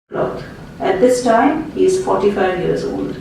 cloth. At this time, he is 45 years old.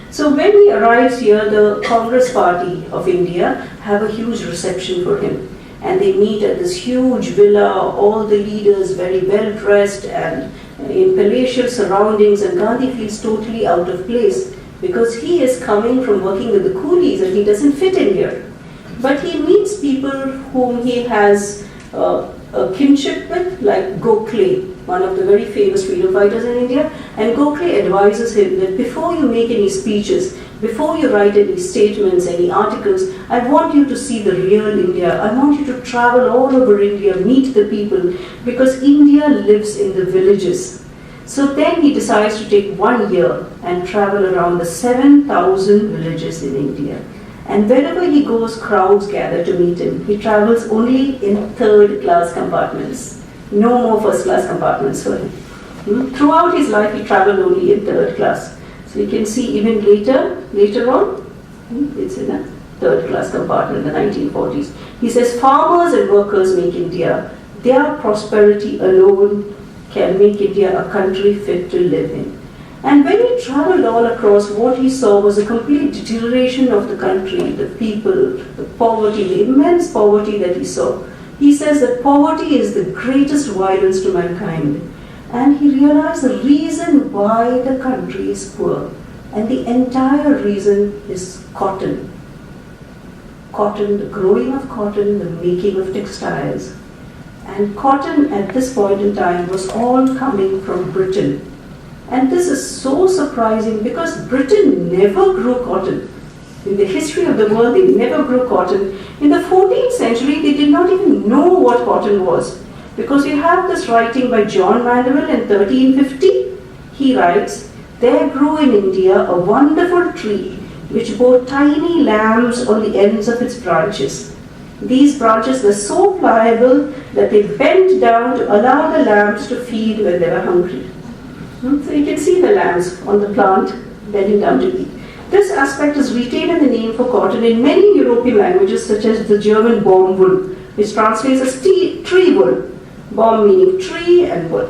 So when he arrives here, the Congress Party of India have a huge reception for him. And they meet at this huge villa, all the leaders very well dressed and in palatial surroundings, and Gandhi feels totally out of place because he is coming from working with the coolies and he doesn't fit in here. But he meets people whom he has a kinship with, like Gokhale, one of the very famous freedom fighters in India, and Gokhale advises him that before you make any speeches, before you write any statements, any articles, I want you to see the real India. I want you to travel all over India, meet the people, because India lives in the villages. So then he decides to take 1 year and travel around the 7,000 villages in India. And wherever he goes, crowds gather to meet him. He travels only in third-class compartments. No more first-class compartments for him. Throughout his life, he traveled only in third class. So you can see even later on, it's in a third-class compartment in the 1940s. He says, farmers and workers make India. Their prosperity alone can make India a country fit to live in. And when he traveled all across, what he saw was a complete deterioration of the country, the people, the poverty, the immense poverty that he saw. He says that poverty is the greatest violence to mankind. And he realized the reason why the country is poor. And the entire reason is cotton. Cotton, the growing of cotton, the making of textiles. And cotton at this point in time was all coming from Britain. And this is so surprising because Britain never grew cotton. In the history of the world, they never grew cotton. In the 14th century, they did not even know what cotton was. Because you have this writing by John Mandeville in 1350. He writes, there grew in India a wonderful tree which bore tiny lambs on the ends of its branches. These branches were so pliable that they bent down to allow the lambs to feed when they were hungry. So you can see the lambs on the plant bending down to eat. This aspect is retained in the name for cotton in many European languages such as the German Baumwoll, which translates as tree wool. Baum meaning tree and wool.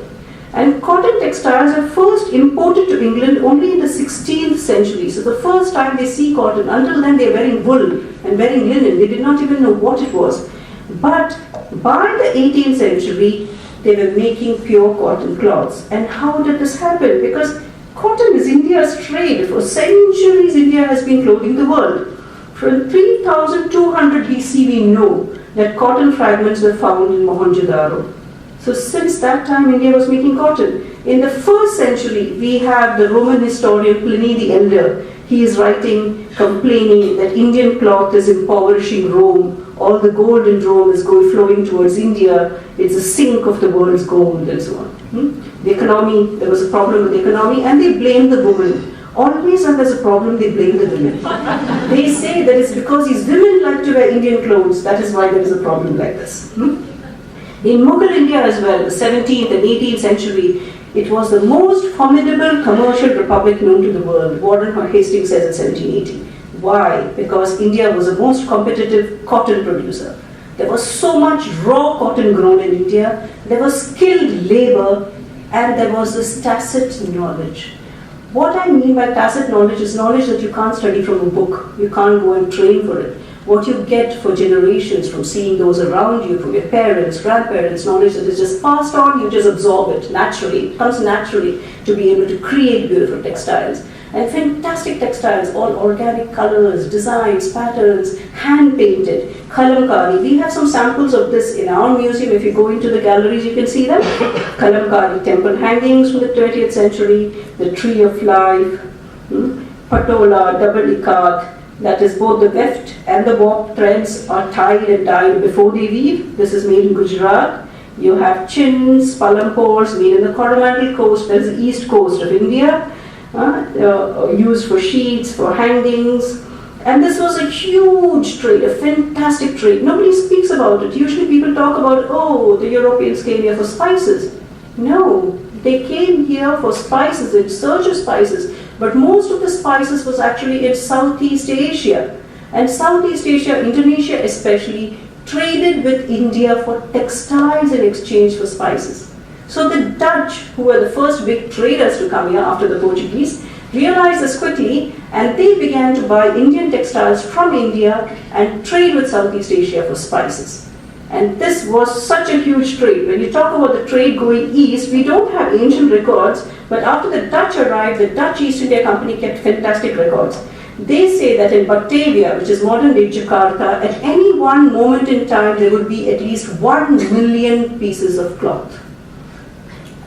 And cotton textiles are first imported to England only in the 16th century. So the first time they see cotton, until then they are wearing wool and wearing linen. They did not even know what it was. But by the 18th century, they were making pure cotton cloths. And how did this happen? Because cotton is India's trade. For centuries, India has been clothing the world. From 3200 BC, we know that cotton fragments were found in Mohenjo-daro. So since that time, India was making cotton. In the 1st century, we have the Roman historian Pliny the Elder. He is writing, complaining that Indian cloth is impoverishing Rome. All the gold in Rome is flowing towards India. It's a sink of the world's gold and so on. The economy, there was a problem with the economy, and they blame the woman. Always when there's a problem, they blame the women. They say that it's because these women like to wear Indian clothes, that is why there is a problem like this. In Mughal India as well, the 17th and 18th century, it was the most formidable commercial republic known to the world. Warren Hastings says in 1780. Why? Because India was the most competitive cotton producer. There was so much raw cotton grown in India, there was skilled labor, and there was this tacit knowledge. What I mean by tacit knowledge is knowledge that you can't study from a book. You can't go and train for it. What you get for generations from seeing those around you, from your parents, grandparents, knowledge that is just passed on, you just absorb it naturally. It comes naturally to be able to create beautiful textiles. And fantastic textiles, all organic colors, designs, patterns, hand-painted, kalamkari. We have some samples of this in our museum. If you go into the galleries, you can see them. Kalamkari temple hangings from the 20th century, the tree of life, patola, double ikat. That is both the weft and the warp threads are tied and dyed before they weave. This is made in Gujarat. You have chins, palampors made in the Coromandel coast, that is the east coast of India. Used for sheets, for hangings. And this was a huge trade, a fantastic trade. Nobody speaks about it. Usually people talk about, oh, the Europeans came here for spices. No, they came here for spices, in search of spices. But most of the spices was actually in Southeast Asia. And Southeast Asia, Indonesia especially, traded with India for textiles in exchange for spices. So the Dutch, who were the first big traders to come here after the Portuguese, realized this quickly, and they began to buy Indian textiles from India and trade with Southeast Asia for spices. And this was such a huge trade. When you talk about the trade going east, we don't have ancient records, but after the Dutch arrived, the Dutch East India Company kept fantastic records. They say that in Batavia, which is modern-day Jakarta, at any one moment in time, there would be at least 1 million pieces of cloth.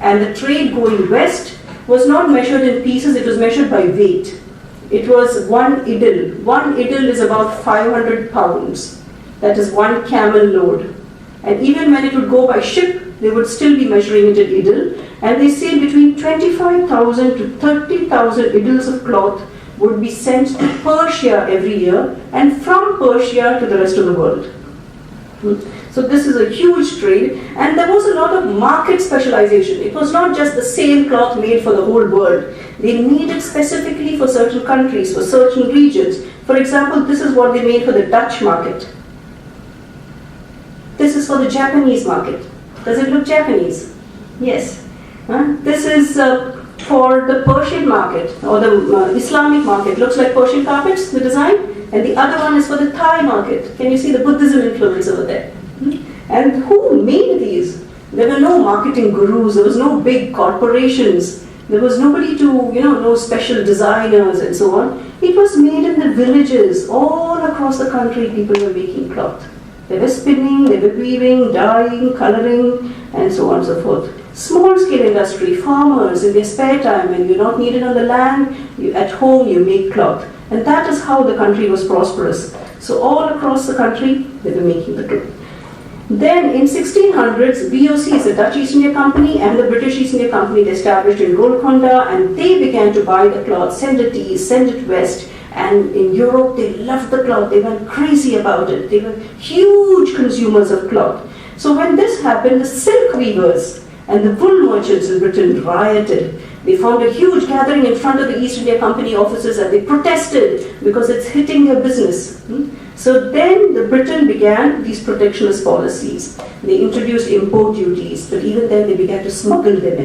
And the trade going west was not measured in pieces, it was measured by weight. It was 1 idil. 1 idil is about 500 pounds. That is 1 camel load. And even when it would go by ship, they would still be measuring it in idil. And they say between 25,000 to 30,000 idils of cloth would be sent to Persia every year, and from Persia to the rest of the world. So this is a huge trade, and there was a lot of market specialization. It was not just the same cloth made for the whole world. They made it specifically for certain countries, for certain regions. For example, this is what they made for the Dutch market. This is for the Japanese market. Does it look Japanese? Yes. This is for the Persian market, or the Islamic market. Looks like Persian carpets, the design. And the other one is for the Thai market. Can you see the Buddhism influence over there? And who made these? There were no marketing gurus, there was no big corporations, there was nobody to, no special designers and so on. It was made in the villages. All across the country, people were making cloth. They were spinning, they were weaving, dyeing, coloring, and so on and so forth. Small scale industry, farmers in their spare time, when you're not needed on the land, at home you make cloth. And that is how the country was prosperous. So all across the country, they were making the cloth. Then in 1600s, VOC, the Dutch East India Company and the British East India Company, they established in Golconda, and they began to buy the cloth, send it east, send it west. And in Europe, they loved the cloth. They went crazy about it. They were huge consumers of cloth. So when this happened, the silk weavers and the wool merchants in Britain rioted. They found a huge gathering in front of the East India Company offices, and they protested because it's hitting their business. So then Britain began these protectionist policies. They introduced import duties, but even then they began to smuggle them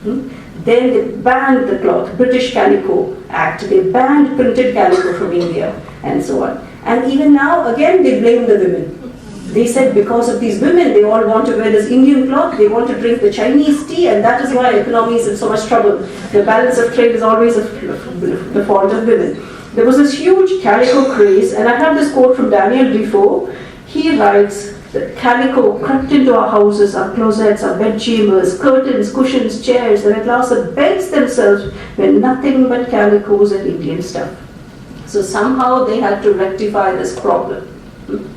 in. Then they banned the cloth, British Calico Act. They banned printed calico from India, and so on. And even now, again, they blame the women. They said because of these women, they all want to wear this Indian cloth, they want to drink the Chinese tea, and that is why economy is in so much trouble. The balance of trade is always the fault of women. There was this huge calico craze, and I have this quote from Daniel Defoe. He writes that calico crept into our houses, our closets, our bedchambers, curtains, cushions, chairs, and at last the beds themselves were nothing but calicos and Indian stuff. So somehow they had to rectify this problem,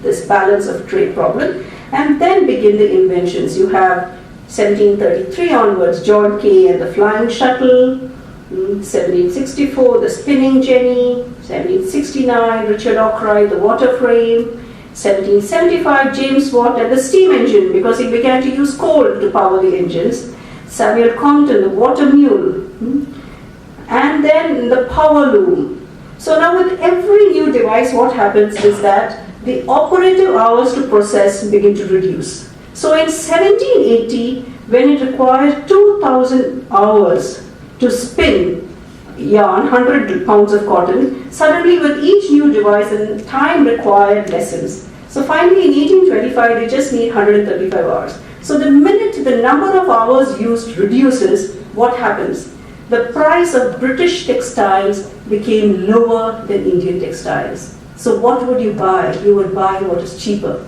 this balance of trade problem, and then begin the inventions. You have 1733 onwards, John Kay and the flying shuttle, 1764, the spinning jenny, 1769, Richard Arkwright, the water frame, 1775, James Watt and the steam engine, because he began to use coal to power the engines, Samuel Compton, the water mule, and then the power loom. So now with every new device, what happens is that the operative hours to process begin to reduce. So in 1780, when it required 2,000 hours to spin yarn, 100 pounds of cotton, suddenly with each new device, the time required lessens. So finally in 1825, they just need 135 hours. So the minute the number of hours used reduces, what happens? The price of British textiles became lower than Indian textiles. So what would you buy? You would buy what is cheaper.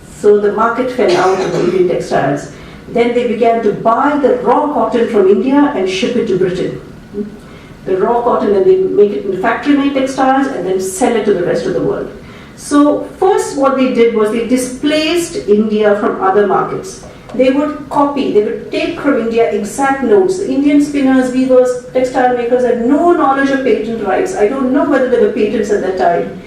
So the market fell out of Indian textiles. Then they began to buy the raw cotton from India and ship it to Britain. The raw cotton, and they make it into factory-made textiles and then sell it to the rest of the world. So first what they did was they displaced India from other markets. They would copy, they would take from India exact notes. The Indian spinners, weavers, textile makers had no knowledge of patent rights. I don't know whether there were patents at that time.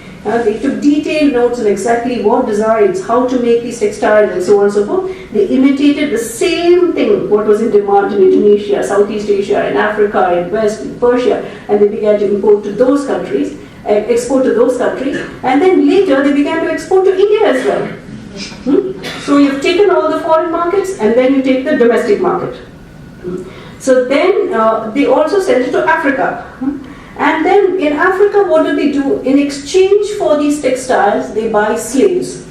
They took detailed notes on exactly what designs, how to make these textiles, and so on and so forth. They imitated the same thing, what was in demand in Indonesia, Southeast Asia, in Africa, in West, in Persia, and they began to import to those countries, export to those countries, and then later they began to export to India as well. So you've taken all the foreign markets and then you take the domestic market. So then they also sent it to Africa. And then in Africa, what do they do? In exchange for these textiles, they buy slaves.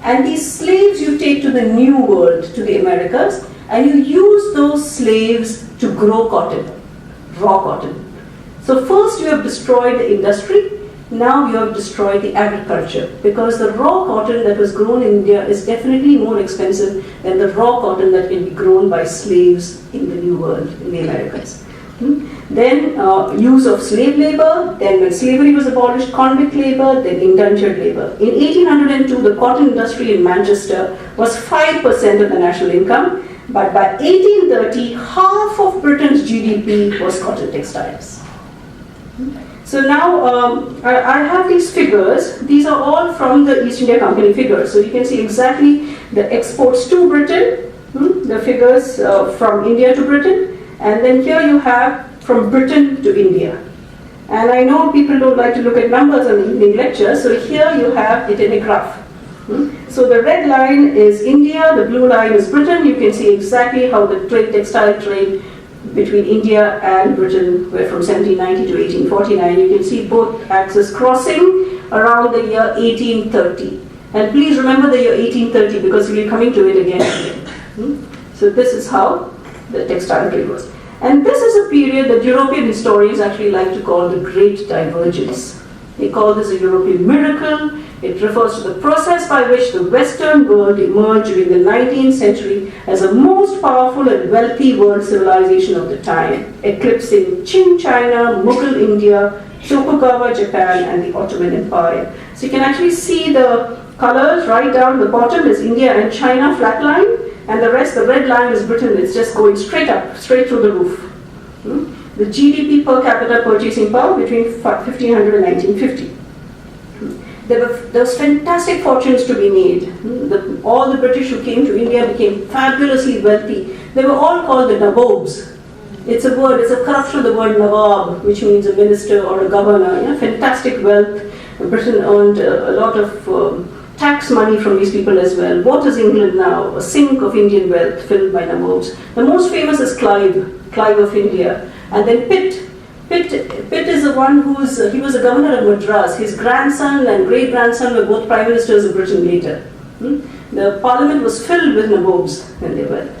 And these slaves you take to the New World, to the Americas, and you use those slaves to grow cotton, raw cotton. So first you have destroyed the industry, now you have destroyed the agriculture, because the raw cotton that was grown in India is definitely more expensive than the raw cotton that can be grown by slaves in the New World, in the Americas. Then use of slave labor, then when slavery was abolished, convict labor, then indentured labor. In 1802, the cotton industry in Manchester was 5% of the national income, but by 1830, half of Britain's GDP was cotton textiles. So now I have these figures. These are all from the East India Company figures. So you can see exactly the exports to Britain, the figures from India to Britain, and then here you have from Britain to India. And I know people don't like to look at numbers on the evening lecture, so here you have it in a graph. So the red line is India, the blue line is Britain. You can see exactly how the textile trade between India and Britain were from 1790 to 1849. You can see both axes crossing around the year 1830. And please remember the year 1830 because we'll be coming to it again. So this is how the textile trade was. And this is a period that European historians actually like to call the Great Divergence. They call this a European miracle. It refers to the process by which the Western world emerged during the 19th century as the most powerful and wealthy world civilization of the time, eclipsing Qing China, Mughal India, Tokugawa Japan, and the Ottoman Empire. So you can actually see the colors right down the bottom is India and China flat line, and the rest, the red line is Britain. It's just going straight up, straight through the roof. The GDP per capita purchasing power between 1500 and 1950. There was fantastic fortunes to be made. All the British who came to India became fabulously wealthy. They were all called the Nabobs. It's a word, it's a corruption of the word Nawab, which means a minister or a governor. Fantastic wealth. Britain earned a lot of tax money from these people as well. What is England now? A sink of Indian wealth filled by Nabobs. The most famous is Clive of India. And then Pitt is the one he was a governor of Madras. His grandson and great-grandson were both prime ministers of Britain later. The parliament was filled with Nabobs when they were.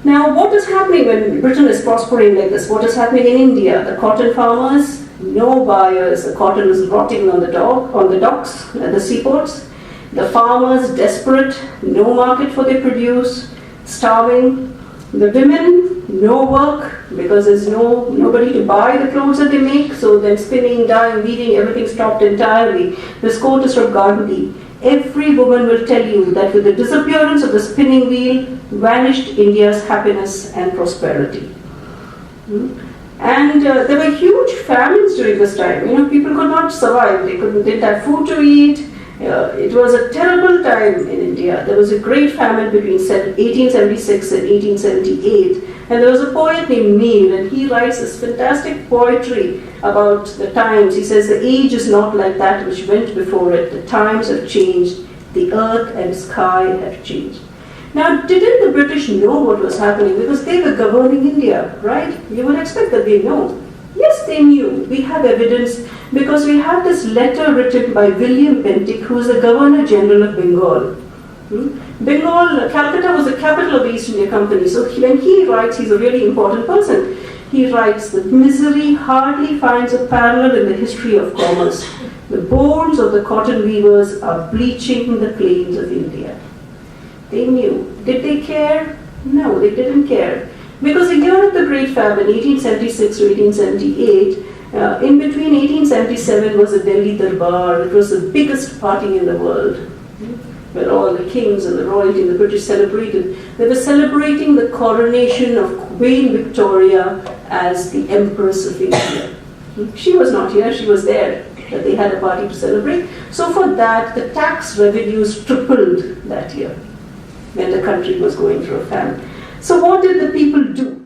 Now, what is happening when Britain is prospering like this? What is happening in India? The cotton farmers, no buyers. The cotton is rotting on the docks at the seaports. The farmers, desperate, no market for their produce, starving. The women, no work because there's nobody to buy the clothes that they make. So then spinning, dyeing, weaving, everything stopped entirely. This quote is from Gandhi. Every woman will tell you that with the disappearance of the spinning wheel, vanished India's happiness and prosperity. And there were huge famines during this time. People could not survive. They didn't have food to eat. It was a terrible time in India. There was a great famine between 1876 and 1878. And there was a poet named Mir, and he writes this fantastic poetry about the times. He says, the age is not like that which went before it. The times have changed. The earth and sky have changed. Now, didn't the British know what was happening? Because they were governing India, right? You would expect that they know. Yes, they knew. We have evidence because we have this letter written by William Bentinck, who is the Governor General of Bengal. Bengal, Calcutta was the capital of the East India Company. So when he writes, he's a really important person. He writes that misery hardly finds a parallel in the history of commerce. The bones of the cotton weavers are bleaching the plains of India. They knew. Did they care? No, they didn't care. Because the year of the Great Famine, 1876 to 1878, in between 1877 was the Delhi Darbar. It was the biggest party in the world, where all the kings and the royalty and the British celebrated. They were celebrating the coronation of Queen Victoria as the Empress of India. She was not here, she was there, but they had a party to celebrate. So for that, the tax revenues tripled that year when the country was going through a famine. So what did the people do?